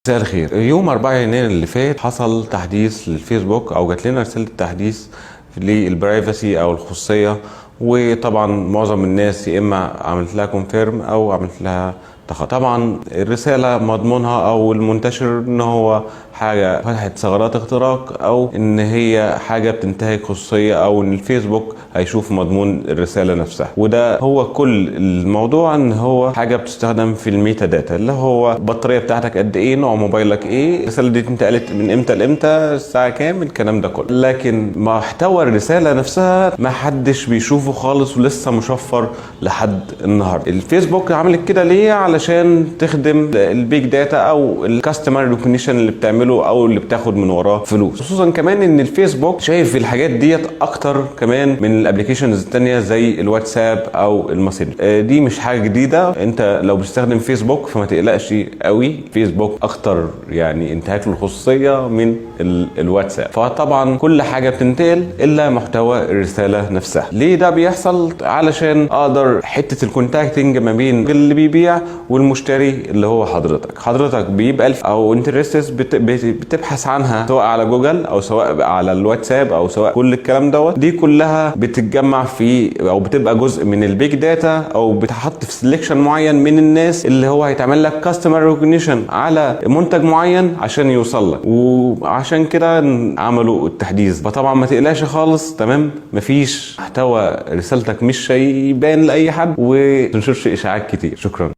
مساء الخير. يوم 4 يناير اللي فات حصل تحديث للفيسبوك او جات لنا رساله تحديث للبرايفسي او الخصوصيه، وطبعا معظم الناس يا اما عملت لها كونفيرم او عملت لها طبعا الرساله مضمونها او المنتشر ان هو حاجه فتحت ثغرات اختراق، او ان هي حاجه بتنتهك خصوصيه، او ان الفيسبوك هيشوف مضمون الرساله نفسها. وده هو كل الموضوع، ان هو حاجه بتستخدم في الميتا داتا، اللي هو البطاريه بتاعتك قد ايه، نوع موبايلك ايه، الرساله دي انتقلت من امتى لامتى، الساعه كام، الكلام ده كله. لكن محتوى الرساله نفسها ما حدش بيشوفه خالص، ولسه مشفر لحد النهارده. الفيسبوك عملت كده ليه؟ علشان تخدم البيج داتا او الكاستمر ريكوجنيشن اللي بتعمله او اللي بتاخد من وراه فلوس. خصوصا كمان ان الفيسبوك شايف الحاجات ديت اكتر كمان من الابلكيشنز التانية زي الواتساب او الماسنجر. دي مش حاجه جديده، انت لو بتستخدم فيسبوك فما تقلقش قوي، فيسبوك اكتر يعني انتهاك للخصوصيه من الواتساب. فطبعا كل حاجه بتنتقل الا محتوى الرساله نفسها. ليه ده بيحصل؟ علشان اقدر حته الكونتاكتنج ما بين اللي بيبيع والمشتري اللي هو حضرتك بيبقى او انترستس بتبحث عنها سواء على جوجل او سواء على الواتساب او سواء كل الكلام دوت. دي كلها بتتجمع في او بتبقى جزء من البيج داتا، او بتحط في سيلكشن معين من الناس اللي هو هيتعمل لك كاستمر ريكوجنيشن على منتج معين عشان يوصل لك. وعشان كده عملوا التحديث. فطبعا ما تقلقش خالص، تمام، مفيش محتوى رسالتك مش هيبان لاي حد، وتنشرش اشاعات كتير. شكرا.